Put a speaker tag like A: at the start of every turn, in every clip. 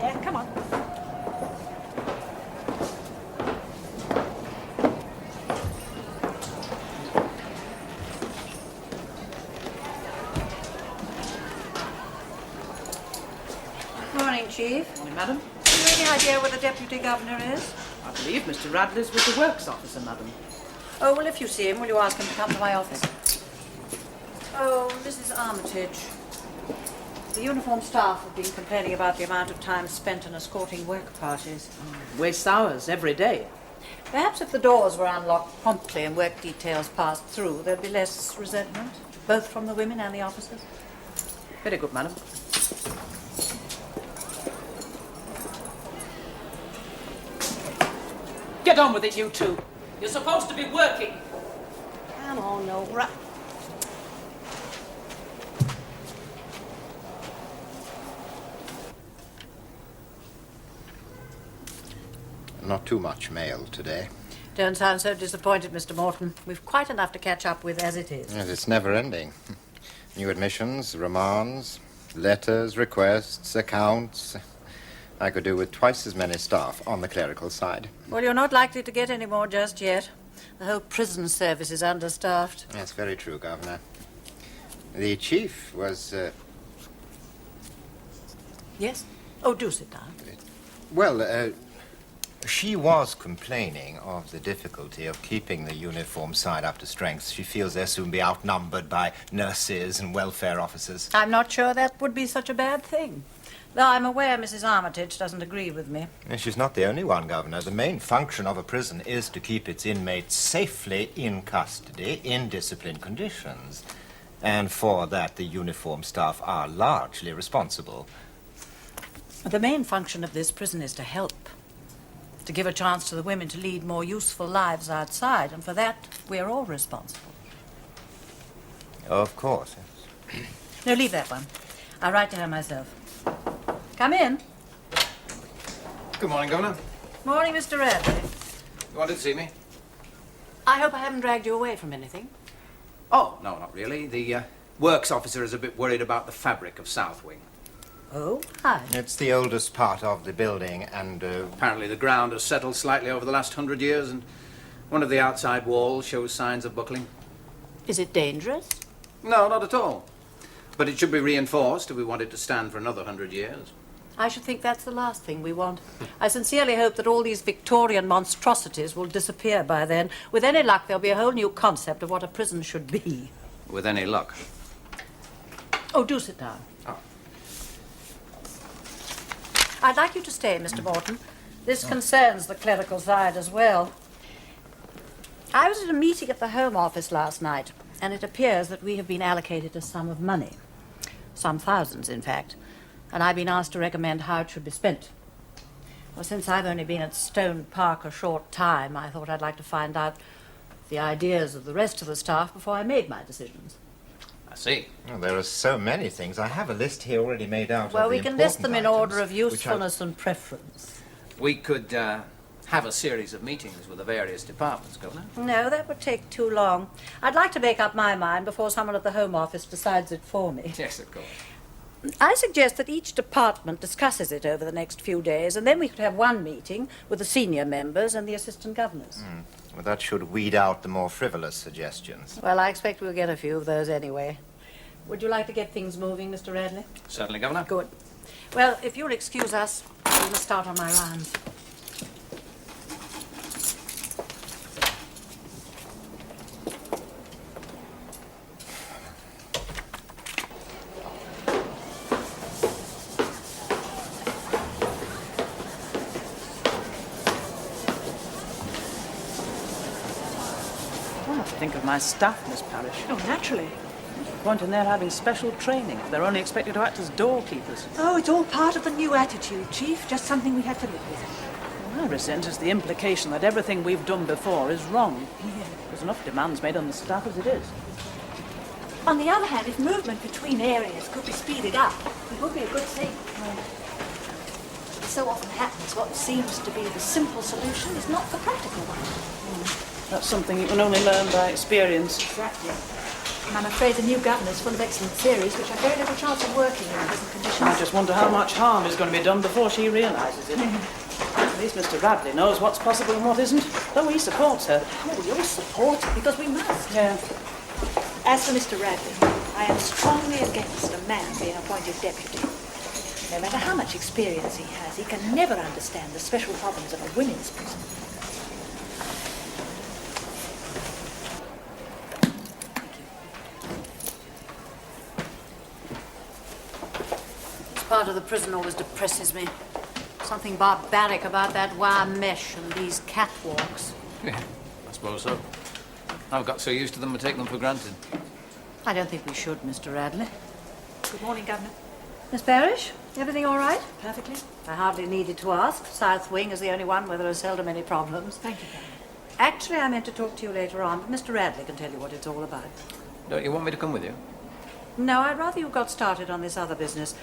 A: Yeah, come on. Morning, Chief.
B: Morning, madam.
A: Have you any idea where the Deputy Governor is?
B: I believe Mr. Radley's with the Works officer, madam.
A: Oh, well, if you see him, will you ask him to come to my office? Oh, Mrs. Armitage. The uniformed staff have been complaining about the amount of time spent in escorting work parties.
B: Wastes hours every day.
A: Perhaps if the doors were unlocked promptly and work details passed through, there'd be less resentment, both from the women and the officers.
B: Very good, madam. Get on with it, you two. You're supposed to be working.
A: Come on, Nora.
C: Not too much mail today.
A: Don't sound so disappointed, Mr. Morton. We've quite enough to catch up with as it is.
C: Yes, it's never ending. New admissions, remands, letters, requests, accounts. I could do with twice as many staff on the clerical side.
A: Well, you're not likely to get any more just yet. The whole prison service is understaffed.
C: That's very true, Governor. The chief was,
A: Yes? Oh, do sit down.
C: well, she was complaining of the difficulty of keeping the uniform side up to strength. She feels they'll soon be outnumbered by nurses and welfare officers.
A: I'm not sure that would be such a bad thing. Though I'm aware Mrs. Armitage doesn't agree with me.
C: And she's not the only one, Governor. The main function of a prison is to keep its inmates safely in custody in disciplined conditions. And for that, the uniform staff are largely responsible.
A: The main function of this prison is to help. To give a chance to the women to lead more useful lives outside, and for that, we're all responsible.
C: Of course. Yes.
A: No, leave that one. I'll write to her myself. Come in.
D: Good morning, Governor.
A: Morning, Mr. Radley.
D: You wanted to see me?
A: I hope I haven't dragged you away from anything.
D: Oh, no, not really. The works officer is a bit worried about the fabric of South Wing.
A: Oh, hi.
C: It's the oldest part of the building, and
D: Apparently the ground has settled slightly over the last 100 years, and one of the outside walls shows signs of buckling.
A: Is it dangerous?
D: No, not at all. But it should be reinforced if we want it to stand for another 100 years.
A: I should think that's the last thing we want. I sincerely hope that all these Victorian monstrosities will disappear by then. With any luck, there'll be a whole new concept of what a prison should be.
D: With any luck.
A: Oh, do sit down.
D: Oh.
A: I'd like you to stay, Mr. Morton. This concerns the clerical side as well. I was at a meeting at the Home Office last night, and it appears that we have been allocated a sum of money. Some thousands, in fact. And I've been asked to recommend how it should be spent. Well, since I've only been at Stone Park a short time, I thought I'd like to find out the ideas of the rest of the staff before I made my decisions.
D: I see.
C: well, there are so many things. I have a list here already made out.
A: Well,
C: of the
A: we can list them in
C: important
A: order of
C: items, which
A: usefulness and preference.
D: We could have a series of meetings with the various departments, Governor.
A: No, that would take too long. I'd like to make up my mind before someone at the Home Office decides it for me.
D: Yes, of course.
A: I suggest that each department discusses it over the next few days, and then we could have one meeting with the senior members and the assistant governors.
C: Well, that should weed out the more frivolous suggestions.
A: Well, I expect we'll get a few of those anyway. Would you like to get things moving, Mr. Radley?
D: Certainly, Governor.
A: Good. Well, if you'll excuse us, we must start on my rounds.
B: I have to think of my staff, Miss Parrish.
A: Oh, naturally.
B: What's the point in their having special training? They're only expected to act as doorkeepers.
E: Oh, it's all part of the new attitude, Chief. Just something we have to live with.
B: What I resent is the implication that everything we've done before is wrong. There's enough demands made on the staff as it is.
E: On the other hand, if movement between areas could be speeded up, it would be a good thing. It so often happens what seems to be the simple solution is not the practical one.
B: That's something you can only learn by experience.
E: Exactly. And I'm afraid the new governor's full of excellent theories which have very little chance of working in present conditions.
B: I just wonder how much harm is going to be done before she realises it. At least Mr. Radley knows what's possible and what isn't, though he supports her.
E: Oh, you'll support it because we must.
B: Yeah.
E: As for Mr. Radley, I am strongly against a man being appointed deputy. No matter how much experience he has, he can never understand the special problems of a women's prison.
A: This part of the prison always depresses me. Something barbaric about that wire mesh and these catwalks.
D: Yeah, I suppose so. I've got so used to them, I take them for granted.
A: I don't think we should, Mr. Radley.
E: Good morning, Governor.
A: Miss Parrish, everything all right?
E: Perfectly.
A: I hardly needed to ask. South Wing is the only one where there are seldom any problems.
E: Thank you, Governor.
A: Actually, I meant to talk to you later on, but Mr. Radley can tell you what it's all about.
D: Don't you want me to come with you?
A: No, I'd rather you got started on this other business.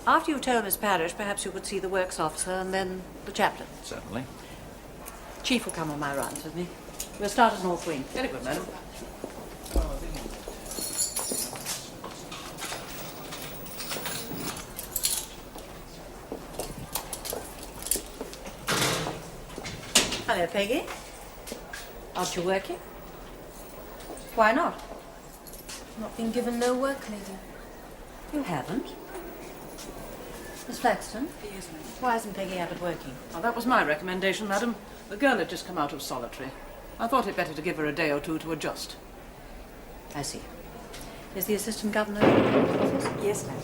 A: After you told Miss Parrish, perhaps you could see the works officer and then the chaplain.
D: Certainly.
A: Chief will come on my rounds with me. We'll start at North Wing.
B: Very good, madam.
A: Hello, Peggy. Aren't you working? Why not?
F: Not been given no work, lady.
A: You haven't. Miss Flaxton?
B: Yes, ma'am.
A: Why isn't Peggy out of working?
B: Oh, that was my recommendation, madam. The girl had just come out of solitary. I thought it better to give her a day or two to adjust.
A: I see. Is the assistant governor in the office?
E: Yes, ma'am.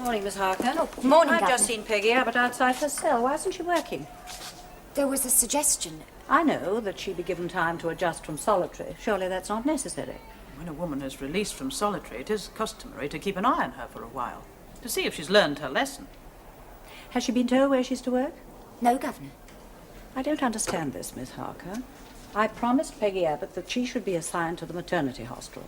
A: Morning, Miss Harker.
F: Oh, morning,
A: I've just
F: Governor.
A: seen Peggy out outside her cell. Why isn't she working?
F: There was a suggestion.
A: I know that she be given time to adjust from solitary. Surely that's not necessary.
B: When a woman is released from solitary, it is customary to keep an eye on her for a while, to see if she's learned her lesson.
A: Has she been told where she's to work?
F: No, Governor.
A: I don't understand this, Miss Harker. I promised Peggy Abbott that she should be assigned to the maternity hostel.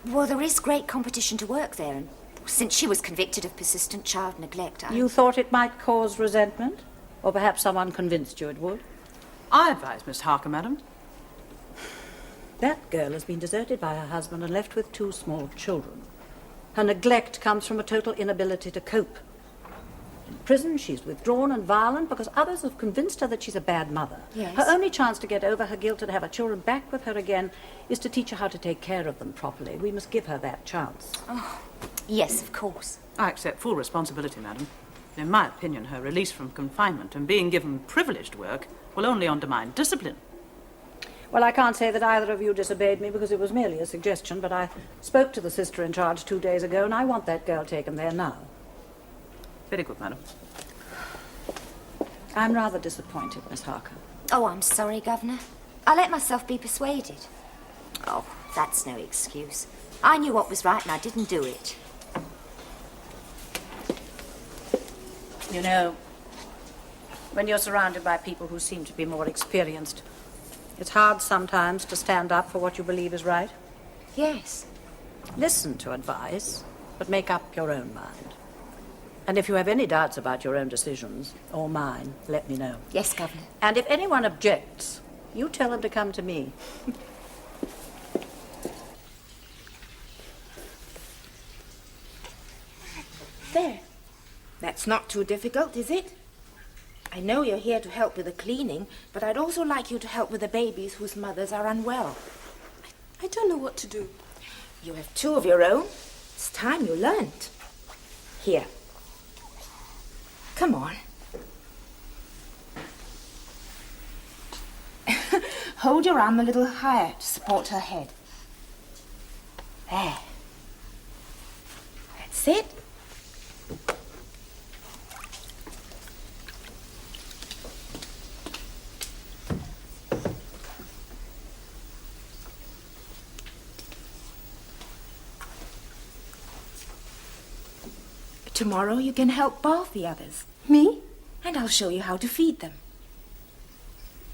F: Well, there is great competition to work there, and since she was convicted of persistent child neglect,
A: You thought it might cause resentment? Or perhaps someone convinced you it would?
B: I advise Miss Harker, madam.
A: That girl has been deserted by her husband and left with 2 small children. Her neglect comes from a total inability to cope. In prison, she's withdrawn and violent because others have convinced her that she's a bad mother.
F: Yes.
A: Her only chance to get over her guilt and have her children back with her again is to teach her how to take care of them properly. We must give her that chance.
F: Yes, of course.
B: I accept full responsibility, madam. In my opinion, her release from confinement and being given privileged work will only undermine discipline.
A: Well, I can't say that either of you disobeyed me because it was merely a suggestion, but I spoke to the sister in charge 2 days ago, and I want that girl taken there now.
B: Very good, madam.
A: I'm rather disappointed, Miss Harker.
F: Oh, I'm sorry, Governor. I let myself be persuaded. Oh, that's no excuse. I knew what was right and I didn't do it.
A: You know, when you're surrounded by people who seem to be more experienced, it's hard sometimes to stand up for what you believe is right.
F: Yes.
A: Listen to advice, but make up your own mind. And if you have any doubts about your own decisions, or mine, let me know.
F: Yes, Governor.
A: And if anyone objects, you tell them to come to me.
G: There. That's not too difficult, is it? I know you're here to help with the cleaning, but I'd also like you to help with the babies whose mothers are unwell.
H: I don't know what to do.
G: You have 2 of your own. It's time you learned. Here. Come on. Hold your arm a little higher to support her head. There. That's it. Tomorrow you can help bath the others,
H: Me?
G: and I'll show you how to feed them.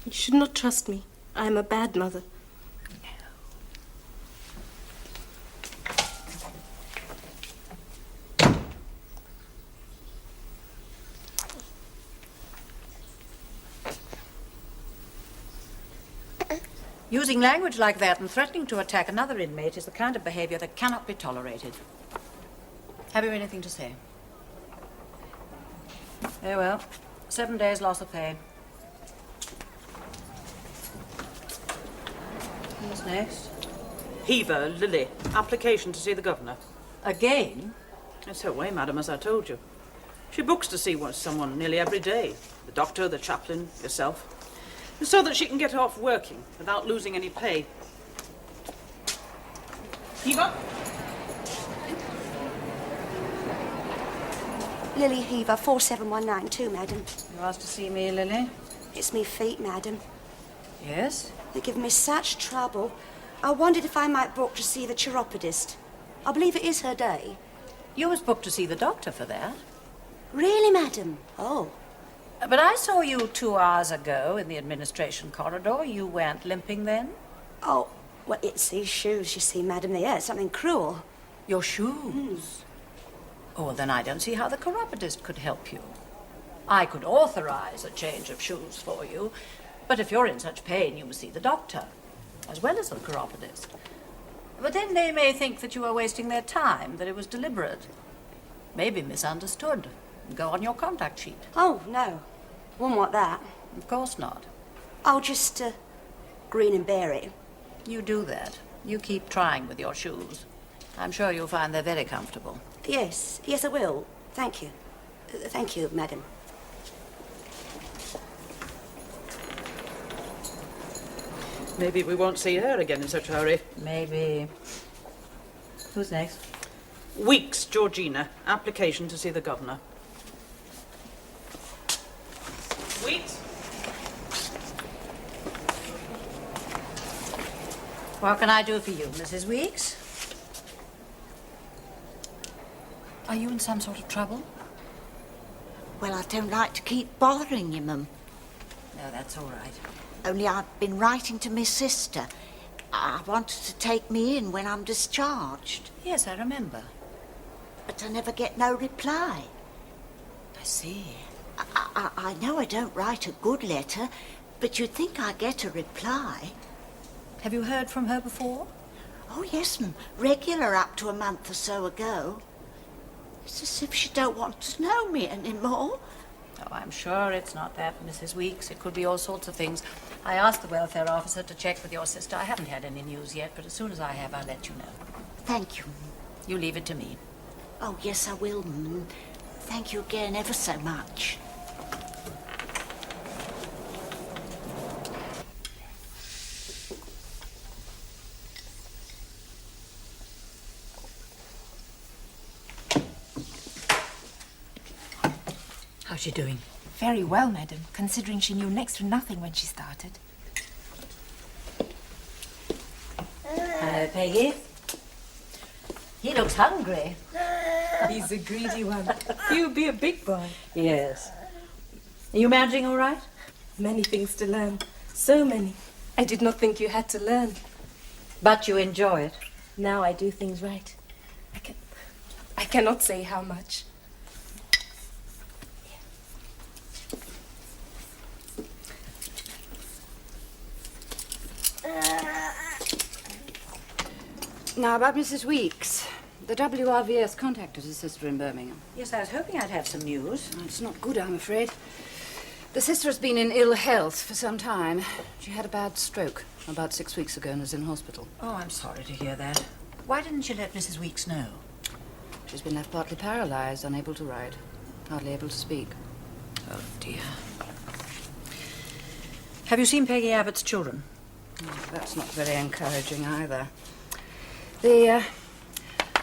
H: You should not trust me. I am a bad mother.
A: Using language like that and threatening to attack another inmate is the kind of behavior that cannot be tolerated. Have you anything to say? Very well. 7 days loss of pay. Who's next?
B: Heaver, Lily. Application to see the governor.
A: Again?
B: It's her way, madam, as I told you. She books to see someone nearly every day. The doctor, the chaplain, yourself. So that she can get off working without losing any pay. Heaver?
I: Lily Heaver, 47192, madam.
A: You asked to see me, Lily?
I: It's me feet, madam.
A: Yes?
I: They're giving me such trouble. I wondered if I might book to see the chiropodist. I believe it is her day.
A: You was booked to see the doctor for that.
I: Really, madam? Oh.
A: But I saw you 2 hours ago in the administration corridor. You weren't limping then?
I: Oh, well, it's these shoes, you see, madam. They are something cruel.
A: Your shoes? Oh, well, then I don't see how the chiropodist could help you. I could authorize a change of shoes for you, but if you're in such pain, you must see the doctor, as well as the chiropodist. But then they may think that you are wasting their time, that it was deliberate. Maybe misunderstood. Go on your contact sheet.
I: Oh, no. Wouldn't want that.
A: Of course not.
I: I'll just, grin and bear it.
A: You do that. You keep trying with your shoes. I'm sure you'll find they're very comfortable.
I: Yes, I will. Thank you. Thank you, madam.
B: Maybe we won't see her again in such a hurry.
A: Maybe. Who's next?
B: Weeks, Georgina. Application to see the governor. Weeks?
A: What can I do for you, Mrs. Weeks? Are you in some sort of trouble?
J: Well, I don't like to keep bothering you, Mum.
A: No, that's all right.
J: Only I've been writing to my sister. I wanted to take me in when I'm discharged.
A: Yes, I remember.
J: But I never get no reply.
A: I see.
J: I know I don't write a good letter, but you'd think I'd get a reply.
A: Have you heard from her before?
J: Oh, yes, Mum. Regular up to a month or so ago. It's as if she don't want to know me anymore.
A: Oh, I'm sure it's not that, Mrs. Weeks. It could be all sorts of things. I asked the welfare officer to check with your sister. I haven't had any news yet, but as soon as I have, I'll let you know.
J: Thank you.
A: You leave it to me.
J: Oh, yes, I will, Mum. Thank you again ever so much.
A: How's she doing?
G: Very well, madam, considering she knew next to nothing when she started.
A: Hello, Peggy. He looks hungry.
G: He's a greedy one. He'll be a big boy.
A: Yes. Are you managing all right?
H: Many things to learn. So many. I did not think you had to learn.
A: But you enjoy it.
H: Now I do things right. I cannot say how much.
K: Now, about Mrs. Weeks. The WRV has contacted her sister in Birmingham.
A: Yes, I was hoping I'd have some news.
K: It's not good, I'm afraid. The sister has been in ill health for some time. She had a bad stroke about 6 weeks ago and is in hospital.
A: Oh, I'm sorry to hear that. Why didn't you let Mrs. Weeks know?
K: She's been left partly paralyzed, unable to ride, hardly able to speak.
A: Oh, dear. Have you seen Peggy Abbott's children?
K: That's not very encouraging either. The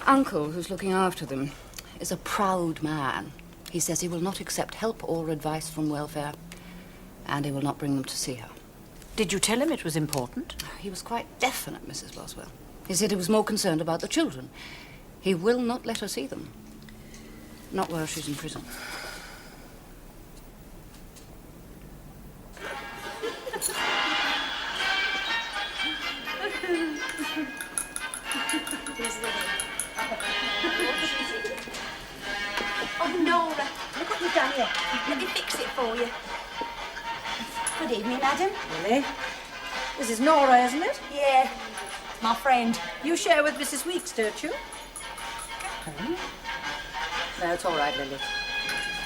K: uncle who's looking after them is a proud man. He says he will not accept help or advice from welfare, and he will not bring them to see her.
A: Did you tell him it was important?
K: He was quite definite, Mrs. Boswell. He said he was more concerned about the children. He will not let her see them. Not while she's in prison.
I: Oh, Nora, look what you've done here. Let me fix it for you. Good evening, madam.
A: Lily? This is Nora, isn't it?
E: Yeah, my friend.
A: You share with Mrs. Weeks, don't you? No, it's all right, Lily.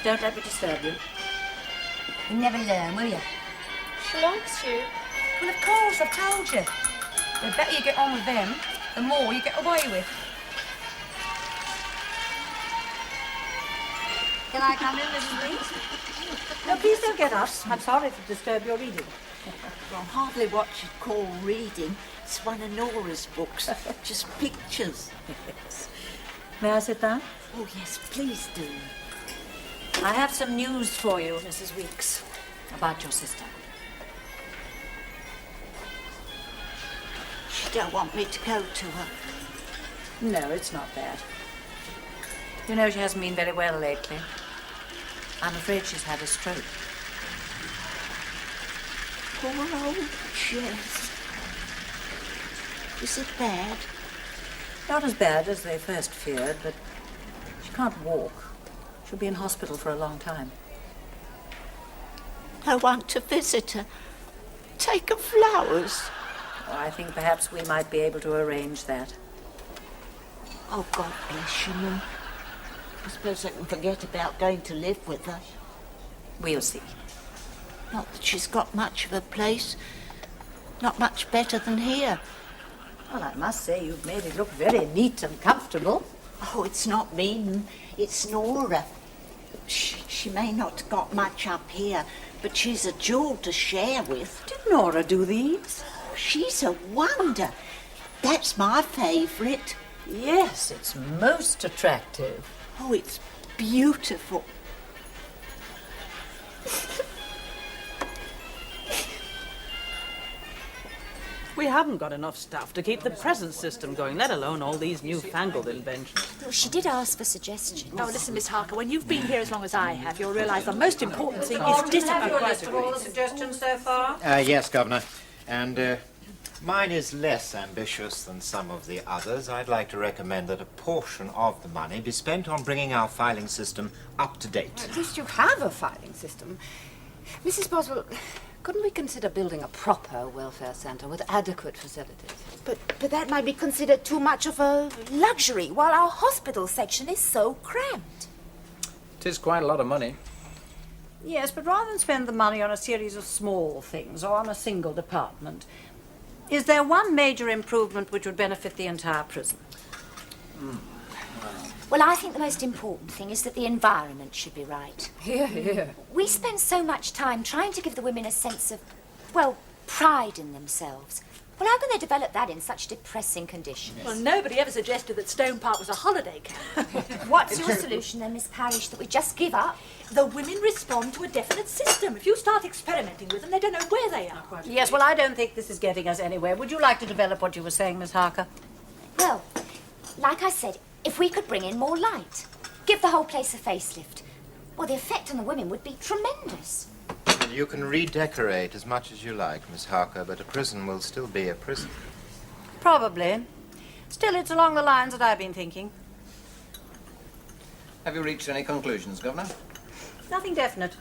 A: Don't let me disturb you.
F: You'll never learn, will you?
H: She likes you.
F: Well, of course, I've told you. The better you get on with them, the more you get away with.
A: Can I come in, Mrs. Weeks? No, please don't get up. I'm sorry to disturb your reading.
J: Well, hardly what you'd call reading. It's one of Nora's books. Just pictures.
A: Yes. May I sit down?
J: Oh, yes, please do.
A: I have some news for you, Mrs. Weeks, about your sister.
J: She don't want me to go to her.
A: No, it's not that. You know, she hasn't been very well lately. I'm afraid she's had a stroke.
J: Poor old Jess. Is it bad?
A: Not as bad as they first feared, but she can't walk. She'll be in hospital for a long time.
J: I want to visit her. Take her flowers.
A: Oh, I think perhaps we might be able to arrange that.
J: Oh, God bless you, Mum. I suppose I can forget about going to live with her.
A: We'll see.
J: Not that she's got much of a place. Not much better than here.
A: Well, I must say you've made it look very neat and comfortable.
J: Oh, it's not me, it's Nora. She may not have got much up here, but she's a jewel to share with.
A: Did Nora do these?
J: She's a wonder. That's my favourite.
A: Yes, it's most attractive.
J: Oh, it's beautiful.
B: We haven't got enough staff to keep the present system going, let alone all these newfangled inventions.
F: Well, she did ask for suggestions.
E: Oh, listen, Miss Harker, when you've been here as long as I have, you'll realise the most important thing is
A: Have
E: discipline.
A: your list of all the suggestions so far?
C: Yes, Governor. And mine is less ambitious than some of the others. I'd like to recommend that a portion of the money be spent on bringing our filing system up to date.
K: At least you have a filing system. Mrs. Boswell, couldn't we consider building a proper welfare centre with adequate facilities?
G: But that might be considered too much of a luxury, while our hospital section is so cramped.
D: It is quite a lot of money.
A: Yes, but rather than spend the money on a series of small things or on a single department, is there one major improvement which would benefit the entire prison?
F: Well, I think the most important thing is that the environment should be right.
K: Here.
F: We spend so much time trying to give the women a sense of, well, pride in themselves. Well, how can they develop that in such depressing conditions?
E: Well, nobody ever suggested that Stone Park was a holiday camp.
F: What's your solution then, Miss Parish, that we just give up?
E: The women respond to a definite system. If you start experimenting with them, they don't know where they are.
A: Yes, well, I don't think this is getting us anywhere. Would you like to develop what you were saying, Miss Harker?
F: Well, like I said, if we could bring in more light, give the whole place a facelift, well, the effect on the women would be tremendous.
C: You can redecorate as much as you like, Miss Harker, but a prison will still be a prison.
A: Probably. Still, it's along the lines that I've been thinking.
D: Have you reached any conclusions, Governor?
A: Nothing definite.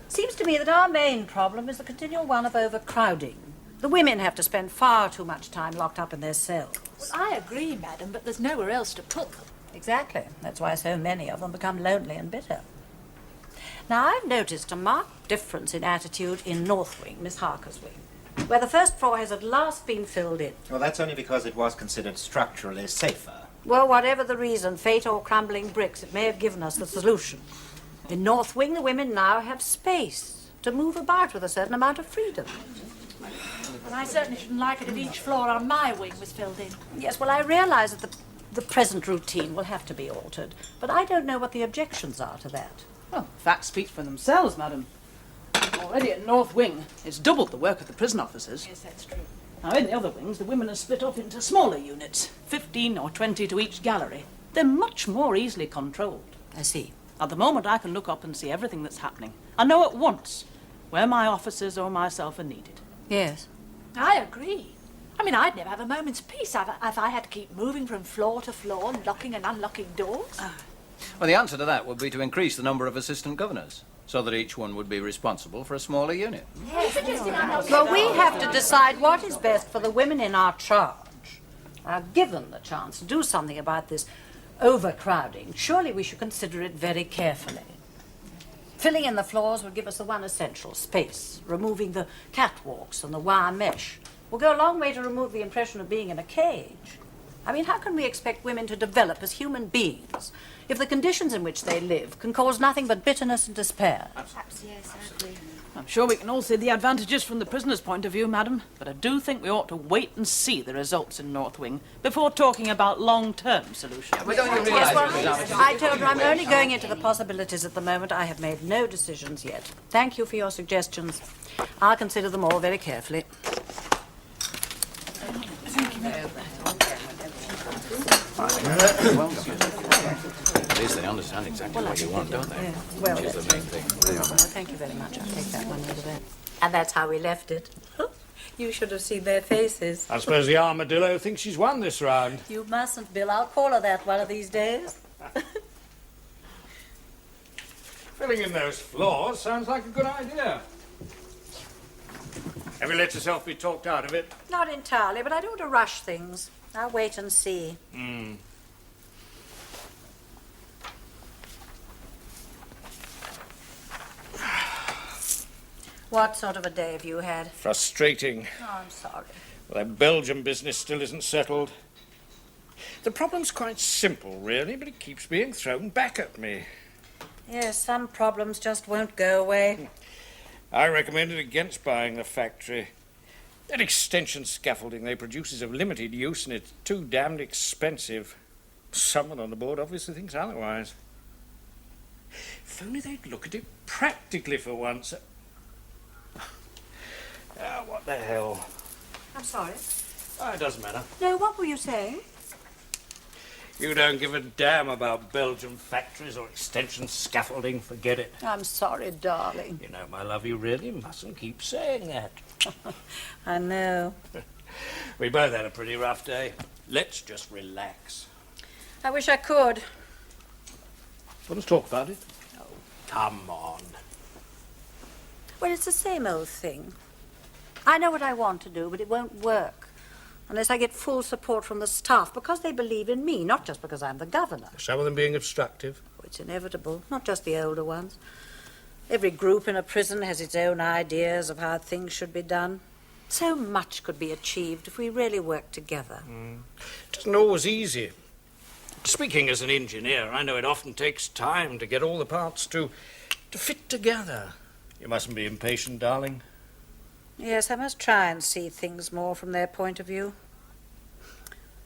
A: Seems to me that our main problem is the continual one of overcrowding. The women have to spend far too much time locked up in their cells.
E: Well, I agree, madam, but there's nowhere else to put them.
A: Exactly. That's why so many of them become lonely and bitter. Now, I've noticed a marked difference in attitude in North Wing, Miss Harker's wing, where the first floor has at last been filled in.
C: Well, that's only because it was considered structurally safer.
A: Well, whatever the reason, fate or crumbling bricks, it may have given us the solution. In North Wing, the women now have space to move about with a certain amount of freedom.
E: Well, I certainly shouldn't like it if each floor on my wing was filled in.
A: Yes, well, I realise that the present routine will have to be altered, but I don't know what the objections are to that.
B: Well, facts speak for themselves, madam. Already at North Wing, it's doubled the work of the prison officers.
E: Yes, that's true.
B: Now, in the other wings, the women are split up into smaller units, 15 or 20 to each gallery. They're much more easily controlled.
A: I see.
B: At the moment, I can look up and see everything that's happening. I know at once where my officers or myself are needed.
A: Yes.
E: I agree. I mean, I'd never have a moment's peace if I had to keep moving from floor to floor, locking and unlocking doors.
D: Well, the answer to that would be to increase the number of assistant governors, so that each one would be responsible for a smaller unit.
A: Well, we have to decide what is best for the women in our charge. Given the chance to do something about this overcrowding, surely we should consider it very carefully. Filling in the floors would give us the one essential, space. Removing the catwalks and the wire mesh will go a long way to remove the impression of being in a cage. I mean, how can we expect women to develop as human beings if the conditions in which they live can cause nothing but bitterness and despair?
F: Perhaps, yes, I agree.
B: I'm sure we can all see the advantages from the prisoner's point of view, madam, but I do think we ought to wait and see the results in North Wing before talking about long-term solutions.
D: But don't you realise...
A: I told her I'm only going into the possibilities at the moment. I have made no decisions yet. Thank you for your suggestions. I'll consider them all very carefully.
D: At least they understand exactly what you want, don't they?
A: Yeah. Well,
D: which is the main thing.
A: Well, thank you very much. I'll take that one over there. And that's how we left it. You should have seen their faces.
L: I suppose the armadillo thinks she's won this round.
A: You mustn't, Bill. I'll call her that one of these days.
L: Filling in those floors sounds like a good idea. Have you let yourself be talked out of it?
A: Not entirely, but I don't want to rush things. I'll wait and see. What sort of a day have you had?
L: Frustrating.
A: Oh, I'm sorry.
L: Well, that Belgian business still isn't settled. The problem's quite simple, really, but it keeps being thrown back at me.
A: Yes, some problems just won't go away.
L: I recommended against buying the factory. That extension scaffolding they produce is of limited use and it's too damned expensive. Someone on the board obviously thinks otherwise. If only they'd look at it practically for once. What the hell?
A: I'm sorry.
L: Oh, it doesn't matter.
A: No, what were you saying?
L: You don't give a damn about Belgian factories or extension scaffolding. Forget it.
A: I'm sorry, darling.
L: You know, my love, you really mustn't keep saying that.
A: I know.
L: We both had a pretty rough day. Let's just relax.
A: I wish I could.
L: Want to talk about it? Oh, come on.
A: Well, it's the same old thing. I know what I want to do, but it won't work unless I get full support from the staff because they believe in me, not just because I'm the governor.
L: Some of them being obstructive.
A: Oh, it's inevitable, not just the older ones. Every group in a prison has its own ideas of how things should be done. So much could be achieved if we really worked together.
L: It isn't always easy. Speaking as an engineer, I know it often takes time to get all the parts to fit together. You mustn't be impatient, darling.
A: Yes, I must try and see things more from their point of view.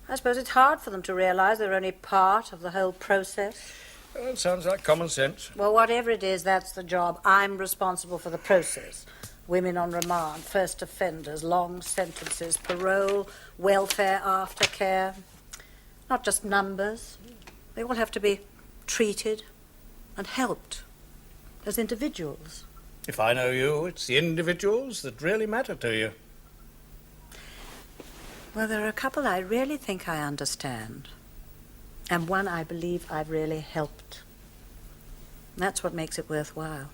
A: I suppose it's hard for them to realize they're only part of the whole process.
L: Well, it sounds like common sense.
A: Well, whatever it is, that's the job. I'm responsible for the process. Women on remand, first offenders, long sentences, parole, welfare, aftercare. Not just numbers. They all have to be treated and helped as individuals.
L: If I know you, it's the individuals that really matter to you.
A: Well, there are a couple I really think I understand. And one I believe I've really helped. That's what makes it worthwhile.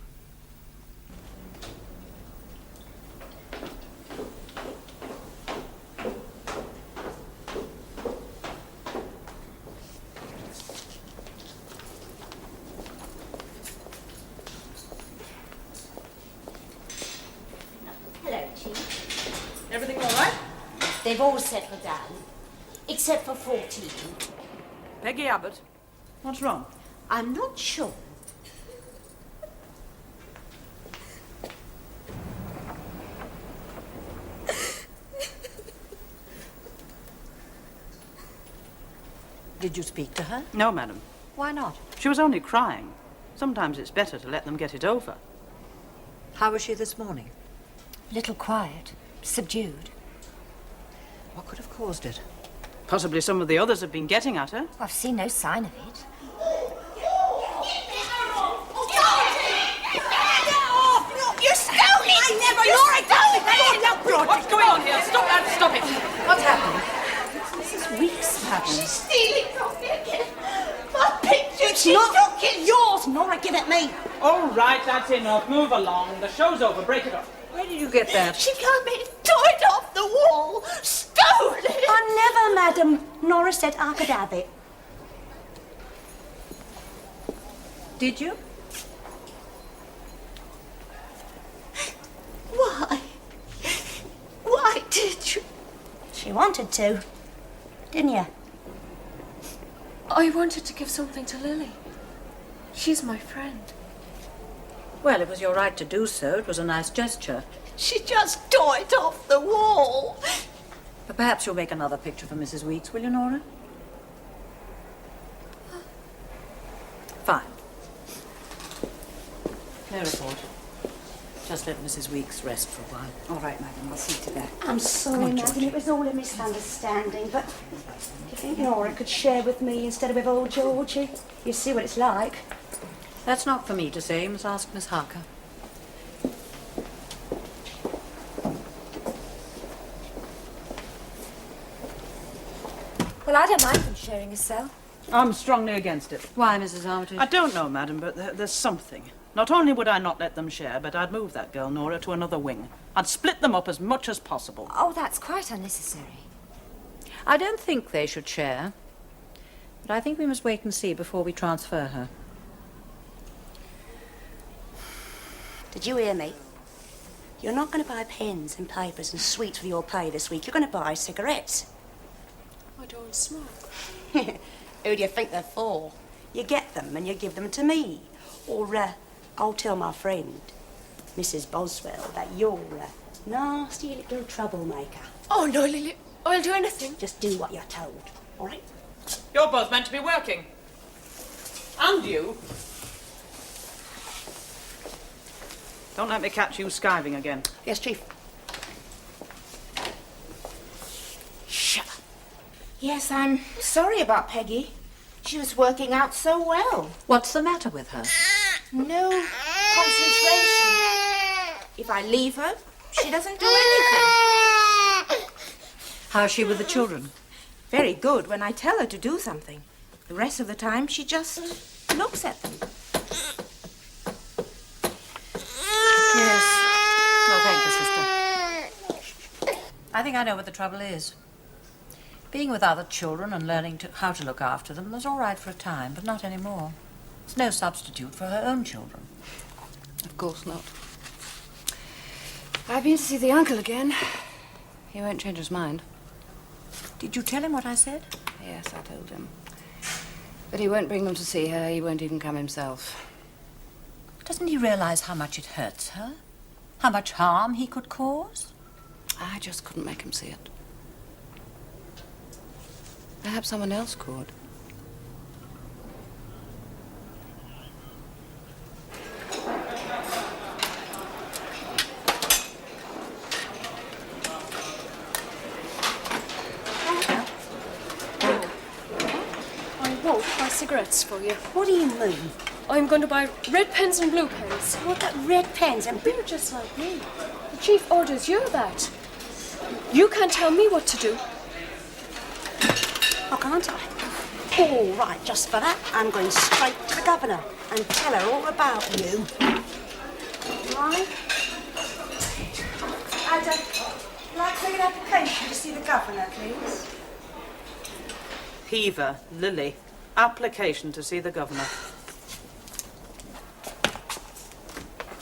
F: Hello, Chief.
B: Everything all right?
F: They've all settled down, except for 14.
B: Peggy Abbott, what's wrong?
F: I'm not sure.
A: Did you speak to her?
B: No, madam.
A: Why not?
B: She was only crying. Sometimes it's better to let them get it over.
A: How was she this morning?
F: A little quiet, subdued.
A: What could have caused it?
B: Possibly some of the others have been getting at her.
F: I've seen no sign of it.
E: You stole it! I never
B: What's going on here? Stop that! Stop it!
A: What's happened?
F: Mrs. Weeks, madam.
E: She's stealing from me again. My pictures.
I: It's not yours, Nora. Give it me.
B: All right, that's enough. Move along. The show's over. Break it up.
A: Where did you get that?
I: She came in, tore it off the wall, stole it. I never, madam. Nora said I could have it.
A: Did you?
I: Why? Why did you? She wanted to, didn't you?
H: I wanted to give something to Lily. She's my friend.
A: Well, it was your right to do so. It was a nice gesture.
I: She just tore it off the wall.
A: But perhaps you'll make another picture for Mrs. Weeks, will you, Nora? Fine. No report. Just let Mrs. Weeks rest for a while.
K: All right, madam, I'll see to that.
I: I'm sorry, madam. It was all a misunderstanding, but do you think Nora could share with me instead of with old Georgie? You see what it's like.
A: That's not for me to say. You must ask Miss Harker.
H: Well, I don't mind them sharing a cell.
B: I'm strongly against it.
A: Why, Mrs. Armitage?
B: I don't know, madam, but there's something. Not only would I not let them share, but I'd move that girl, Nora, to another wing. I'd split them up as much as possible.
F: Oh, that's quite unnecessary.
A: I don't think they should share. But I think we must wait and see before we transfer her.
I: Did you hear me? You're not going to buy pens and papers and sweets for your pay this week. You're going to buy cigarettes.
H: I don't smoke.
I: Who do you think they're for? You get them and you give them to me. Or, I'll tell my friend, Mrs. Boswell, that you're a nasty little troublemaker.
H: Oh, no, Lily. I'll do anything.
I: Just do what you're told, all right?
B: You're both meant to be working. And you. Don't let me catch you skiving again.
I: Yes, Chief. Shut up.
G: Yes, I'm sorry about Peggy. She was working out so well.
A: What's the matter with her?
G: No concentration. If I leave her, she doesn't do anything.
A: How's she with the children?
G: Very good when I tell her to do something. The rest of the time, she just looks at them.
A: Yes. Well, thank you, sister. I think I know what the trouble is. Being with other children and learning how to look after them was all right for a time, but not anymore. It's no substitute for her own children.
K: Of course not. I've been to see the uncle again. He won't change his mind.
A: Did you tell him what I said?
K: Yes, I told him. But he won't bring them to see her. He won't even come himself.
A: Doesn't he realize how much it hurts her? How much harm he could cause?
K: I just couldn't make him see it. Perhaps someone else could.
H: I won't buy cigarettes for you.
I: What do you mean?
H: I'm going to buy red pens and blue pens.
I: What about red pens and...
H: You're just like me. The chief orders you that. You can't tell me what to do.
I: Oh, can't I? All right, just for that, I'm going straight to the governor and tell her all about you. Right? I'd like to make an application to see the governor, please.
B: Heaver, Lily. Application to see the governor.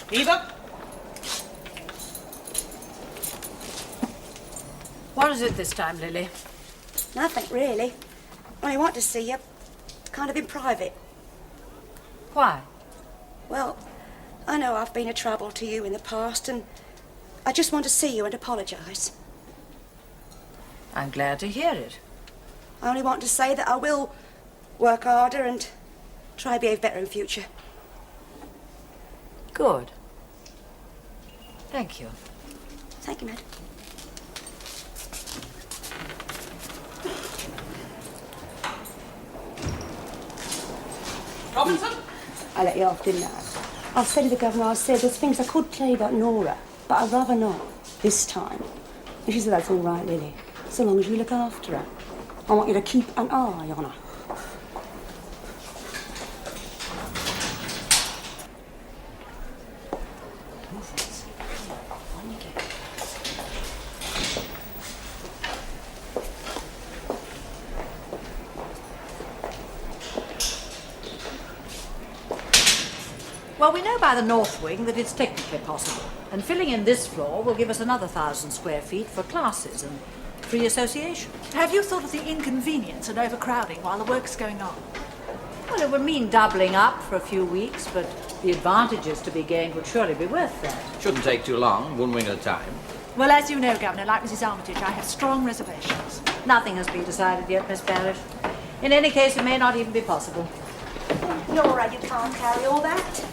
B: Heaver?
A: What is it this time, Lily?
I: Nothing, really. I want to see you, kind of in private.
A: Why?
I: Well, I know I've been a trouble to you in the past, and I just want to see you and apologise.
A: I'm glad to hear it.
I: I only want to say that I will work harder and try to behave better in future.
A: Good. Thank you.
I: Thank you, madam.
B: Robinson?
I: I let you off, didn't I? I said to the governor, I said, there's things I could tell you about Nora, but I'd rather not, this time. And she said, that's all right, Lily, so long as you look after her. I want you to keep an eye on her.
E: movements. On you go.
A: Well, we know by the north wing that it's technically possible, and filling in this floor will give us another 1,000 square feet for classes and free association.
E: Have you thought of the inconvenience and overcrowding while the work's going on?
A: Well, it would mean doubling up for a few weeks, but the advantages to be gained would surely be worth that.
D: Shouldn't take too long, one wing at a time.
E: Well, as you know, Governor, like Mrs. Armitage, I have strong reservations.
A: Nothing has been decided yet, Miss Parrish. In any case, it may not even be possible.
I: Laura, you can't carry all that.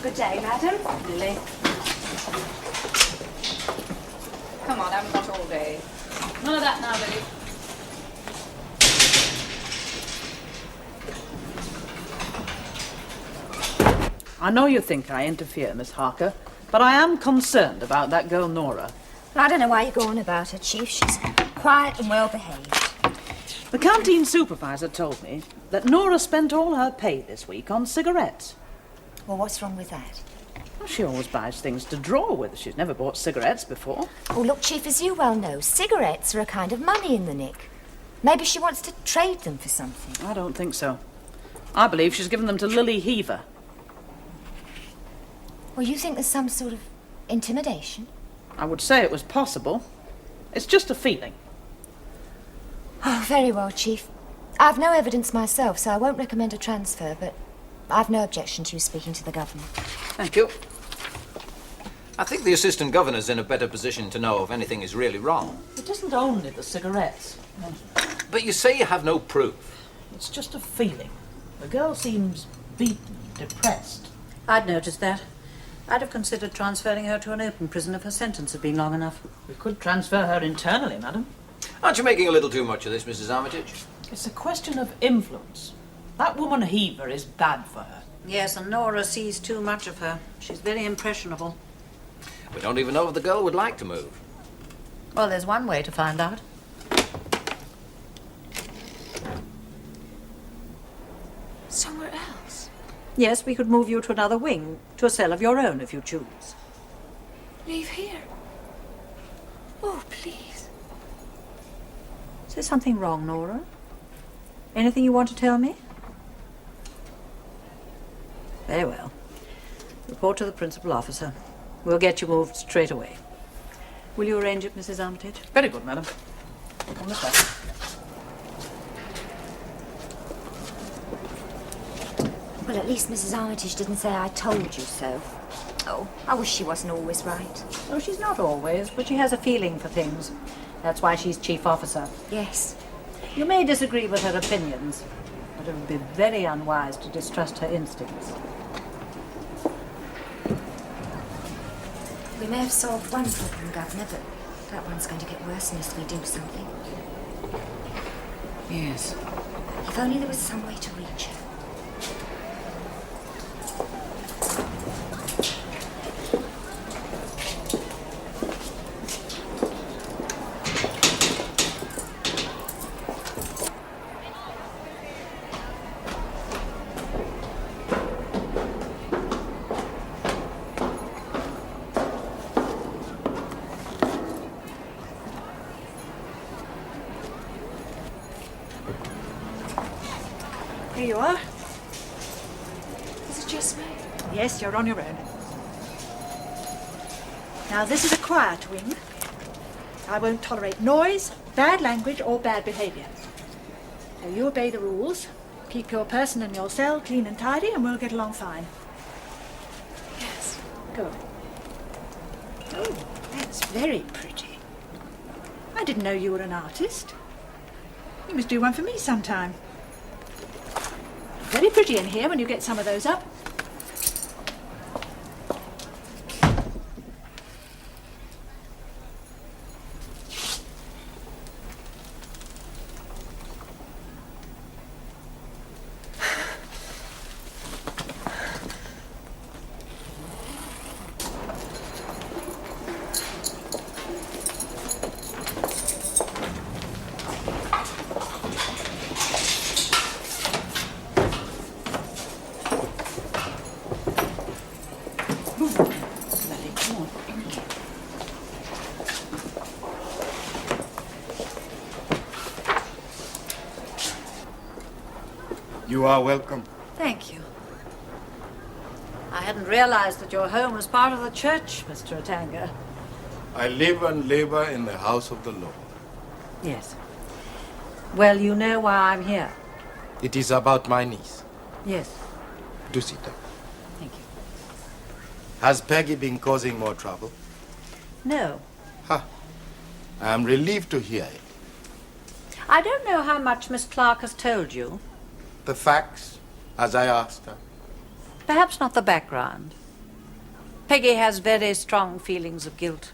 I: Good day, madam.
A: Lily.
K: Come on, I haven't got all day. None of that now, Lily.
B: I know you think I interfere, Miss Harker, but I am concerned about that girl Nora.
F: I don't know why you go on about her, Chief. She's quiet and well behaved.
B: The canteen supervisor told me that Nora spent all her pay this week on cigarettes.
F: Well, what's wrong with that?
B: Well, she always buys things to draw with. She's never bought cigarettes before.
F: Oh, look, Chief, as you well know, cigarettes are a kind of money in the nick. Maybe she wants to trade them for something.
B: I don't think so. I believe she's given them to Lily Heaver.
F: Well, you think there's some sort of intimidation?
B: I would say it was possible. It's just a feeling.
F: Oh, very well, Chief. I've no evidence myself, so I won't recommend a transfer, but I've no objection to you speaking to the governor.
D: Thank you. I think the assistant governor's in a better position to know if anything is really wrong.
B: It isn't only the cigarettes.
D: But you say you have no proof.
B: It's just a feeling. The girl seems beaten, depressed.
A: I'd noticed that. I'd have considered transferring her to an open prison if her sentence had been long enough.
B: We could transfer her internally, madam.
D: Aren't you making a little too much of this, Mrs. Armitage?
B: It's a question of influence. That woman Heaver is bad for her.
A: Yes, and Nora sees too much of her. She's very impressionable.
D: We don't even know if the girl would like to move.
A: Well, there's one way to find out.
H: Somewhere else?
A: Yes, we could move you to another wing, to a cell of your own if you choose.
H: Leave here? Oh, please.
A: Is there something wrong, Nora? Anything you want to tell me? Very well. Report to the principal officer. We'll get you moved straight away. Will you arrange it, Mrs. Armitage?
B: Very good, madam. Come this way.
F: Well, at least Mrs. Armitage didn't say I told you so. Oh, I wish she wasn't always right.
A: Oh, she's not always, but she has a feeling for things. That's why she's chief officer.
F: Yes.
A: You may disagree with her opinions, but it would be very unwise to distrust her instincts.
F: We may have solved one problem, Governor, but that one's going to get worse unless we do something.
K: Yes.
F: If only there was some way to reach her.
E: Here you are.
H: Is it just me?
E: Yes, you're on your own. Now, this is a quiet wing. I won't tolerate noise, bad language, or bad behaviour. So you obey the rules. Keep your person and your cell clean and tidy, and we'll get along fine.
H: Yes.
E: Good. Oh, that's very pretty. I didn't know you were an artist. You must do one for me sometime. Very pretty in here when you get some of those up.
M: You are welcome.
A: Thank you. I hadn't realized that your home was part of the church, Mr. Atanga.
M: I live and labor in the house of the Lord.
A: Yes. Well, you know why I'm here.
M: It is about my niece.
A: Yes.
M: Do sit down.
A: Thank you.
M: Has Peggy been causing more trouble?
A: No.
M: I am relieved to hear it.
A: I don't know how much Miss Clark has told you.
M: The facts, as I asked her.
A: Perhaps not the background. Peggy has very strong feelings of guilt.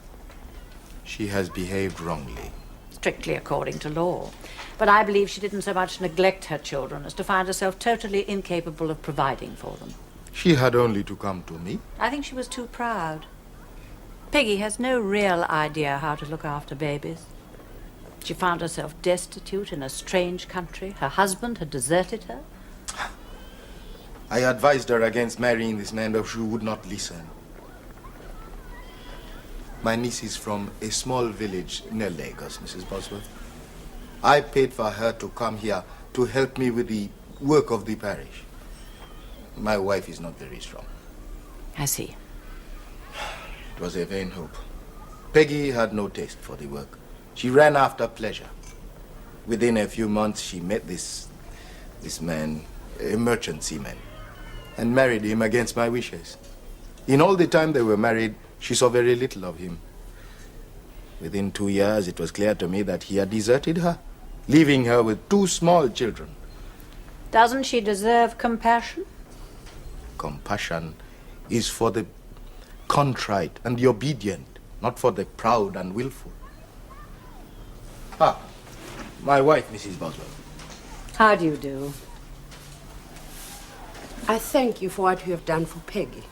M: She has behaved wrongly.
A: Strictly according to law. But I believe she didn't so much neglect her children as to find herself totally incapable of providing for them.
M: She had only to come to me.
A: I think she was too proud. Peggy has no real idea how to look after babies. She found herself destitute in a strange country. Her husband had deserted her.
M: I advised her against marrying this man, but she would not listen. My niece is from a small village near Lagos, Mrs. Bosworth. I paid for her to come here to help me with the work of the parish. My wife is not very strong.
A: I see.
M: It was a vain hope. Peggy had no taste for the work. She ran after pleasure. Within a few months, she met this man, a merchant seaman, and married him against my wishes. In all the time they were married, she saw very little of him. Within 2 years, it was clear to me that he had deserted her, leaving her with 2 small children.
A: Doesn't she deserve compassion?
M: Compassion is for the contrite and the obedient, not for the proud and willful. My wife, Mrs. Boswell.
A: How do you do?
N: I thank you for what you have done for Peggy.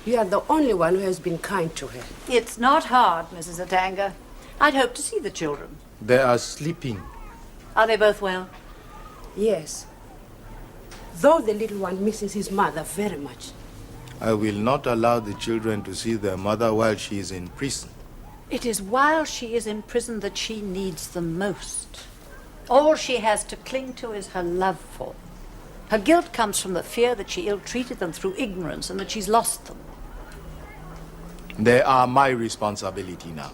N: You are the only one who has been kind to her.
A: It's not hard, Mrs. Atanga. I'd hoped to see the children.
M: They are sleeping.
A: Are they both well?
N: Yes. Though the little one misses his mother very much.
M: I will not allow the children to see their mother while she is in prison.
A: It is while she is in prison that she needs them most. All she has to cling to is her love for them. Her guilt comes from the fear that she ill-treated them through ignorance and that she's lost them.
M: They are my responsibility now.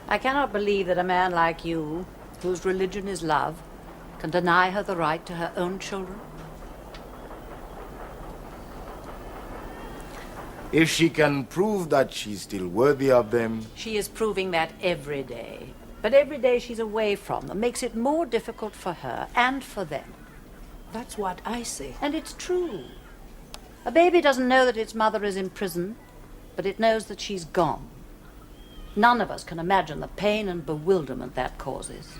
A: I cannot believe that a man like you, whose religion is love, can deny her the right to her own children.
M: If she can prove that she's still worthy of them...
A: She is proving that every day. But every day she's away from them makes it more difficult for her and for them.
N: That's what I say.
A: And it's true. A baby doesn't know that its mother is in prison, but it knows that she's gone. None of us can imagine the pain and bewilderment that causes.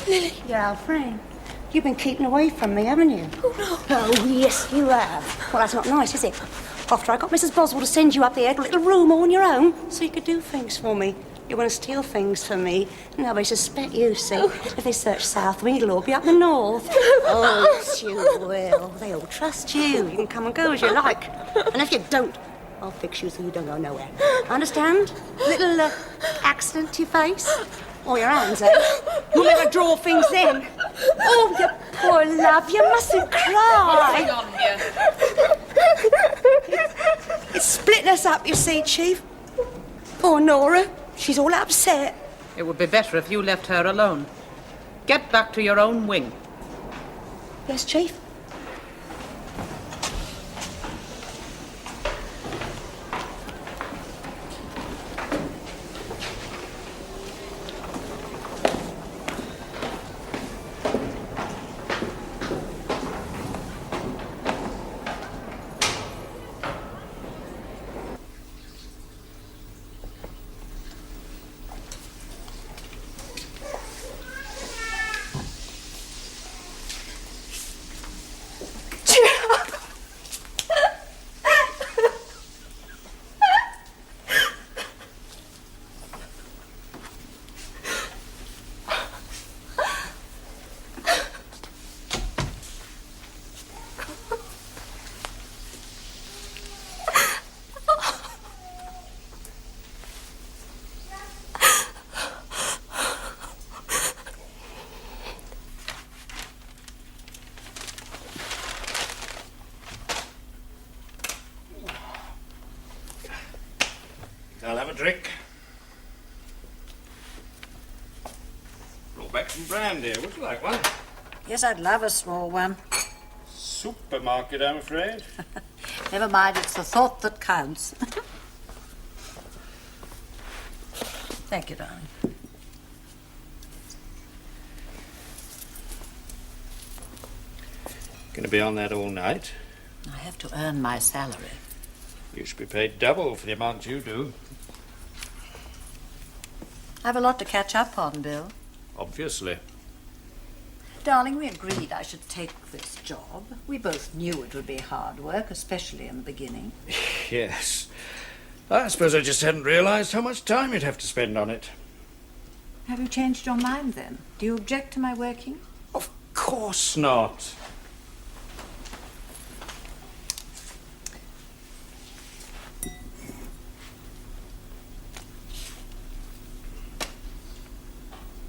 I: Lily. Yeah, Frank. You've been keeping away from me, haven't you?
H: Oh, no.
I: Oh, yes, you have. Well, that's not nice, is it? After I got Mrs. Boswell to send you up there to a little room all on your own so you could do things for me. You want to steal things from me. Nobody suspect you, see. If they search south, it'll all be up the north. Oh, yes, you will. They all trust you. You can come and go as you like. And if you don't, I'll fix you so you don't go nowhere. Understand? Little accident to your face. Or your hands, eh? You'll never draw things then. Oh, you poor love, you mustn't cry.
B: What's going on here?
I: It's splitting us up, you see, Chief. Poor Nora, she's all upset.
B: It would be better if you left her alone. Get back to your own wing.
I: Yes, Chief?
L: brandy. Would you like one?
A: Yes, I'd love a small one.
L: Supermarket, I'm afraid.
A: Never mind, it's the thought that counts. Thank you, darling.
L: Going to be on that all night?
A: I have to earn my salary.
L: You should be paid double for the amount you do.
A: I have a lot to catch up on, Bill.
L: Obviously.
A: Darling, we agreed I should take this job. We both knew it would be hard work, especially in the beginning.
L: Yes. I suppose I just hadn't realised how much time you'd have to spend on it.
A: Have you changed your mind, then? Do you object to my working?
L: Of course not.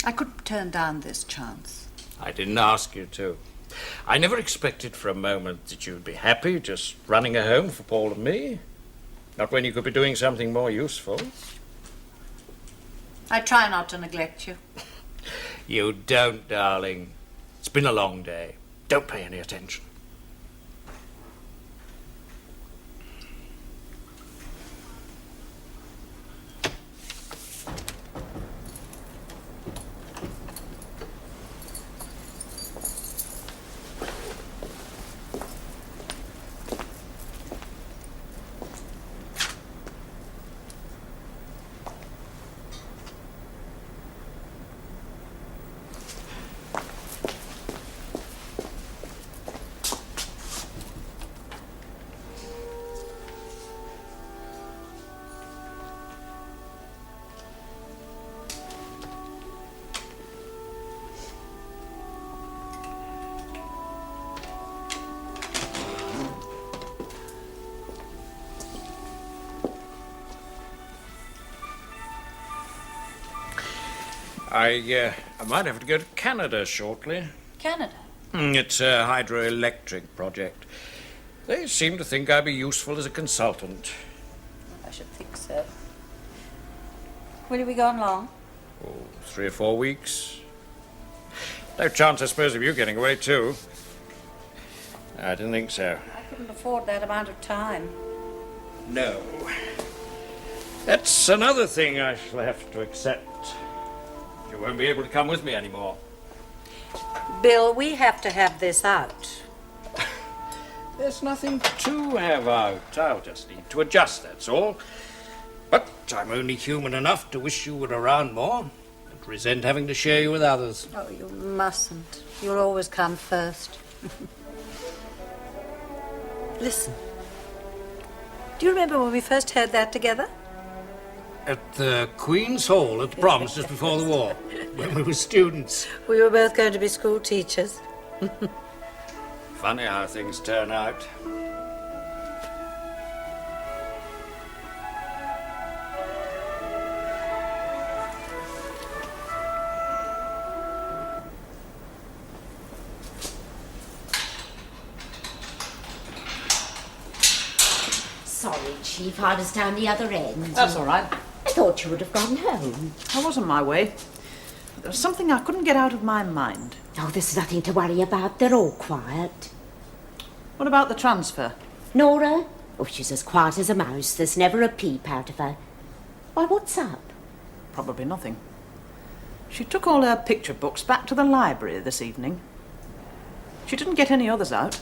A: I could turn down this chance.
L: I didn't ask you to. I never expected for a moment that you'd be happy just running a home for Paul and me. Not when you could be doing something more useful.
A: I try not to neglect you.
L: You don't, darling. It's been a long day. Don't pay any attention. I might have to go to Canada shortly.
A: Canada?
L: It's a hydroelectric project. They seem to think I'd be useful as a consultant.
A: I should think so. Will you be gone long?
L: Oh, 3 or 4 weeks. No chance, I suppose, of you getting away too. I didn't think so.
A: I couldn't afford that amount of time.
L: No. That's another thing I shall have to accept. You won't be able to come with me anymore.
A: Bill, we have to have this out.
L: There's nothing to have out. I'll just need to adjust, that's all. But I'm only human enough to wish you were around more and resent having to share you with others.
A: Oh, you mustn't. You'll always come first. Listen. Do you remember when we first heard that together?
L: At the Queen's Hall at the Proms just before the war, when we were students.
A: We were both going to be school teachers.
L: Funny how things turn out.
F: Sorry, Chief, I was down the other end.
B: That's all right.
F: I thought you would have gone home.
B: I was on my way. There was something I couldn't get out of my mind.
F: Oh, there's nothing to worry about. They're all quiet.
B: What about the transfer?
F: Nora? Oh, she's as quiet as a mouse. There's never a peep out of her. Why, what's up?
B: Probably nothing. She took all her picture books back to the library this evening. She didn't get any others out.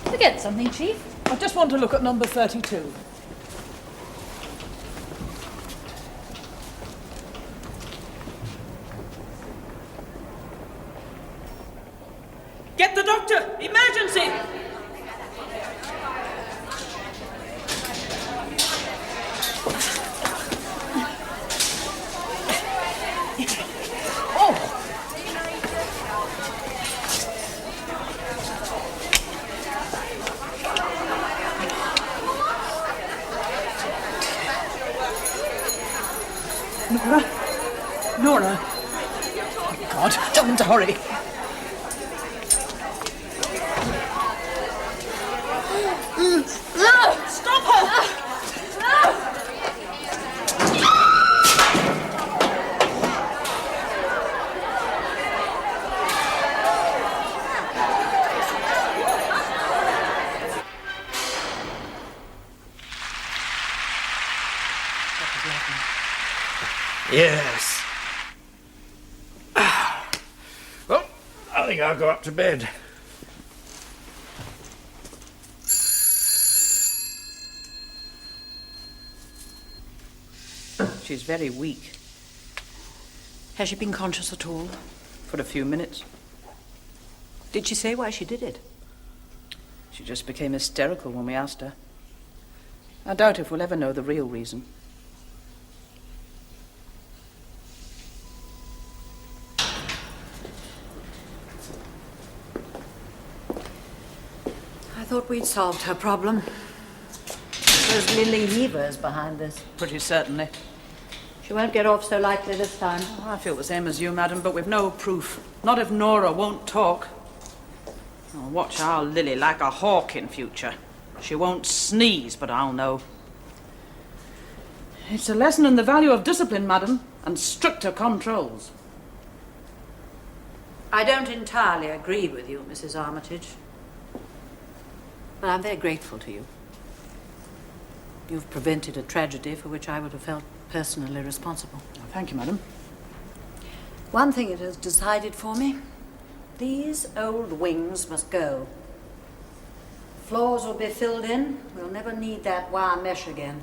A: Forget something, Chief.
B: I just want to look at number 32. Get the doctor! Emergency! Nora! Oh, God, don't hurry.
L: Yes. Well, I think I'll go up to bed.
B: She's very weak.
A: Has she been conscious at all?
B: For a few minutes.
A: Did she say why she did it?
B: She just became hysterical when we asked her. I doubt if we'll ever know the real reason.
A: I thought we'd solved her problem. There's Lily Heaver's behind this.
B: Pretty certainly.
A: She won't get off so lightly this time.
B: Oh, I feel the same as you, madam, but we've no proof. Not if Nora won't talk. I'll watch our Lily like a hawk in future. She won't sneeze, but I'll know. It's a lesson in the value of discipline, madam, and stricter controls.
A: I don't entirely agree with you, Mrs. Armitage. But I'm very grateful to you. You've prevented a tragedy for which I would have felt personally responsible.
B: Oh, thank you, madam.
A: One thing it has decided for me. These old wings must go. Floors will be filled in. We'll never need that wire mesh again.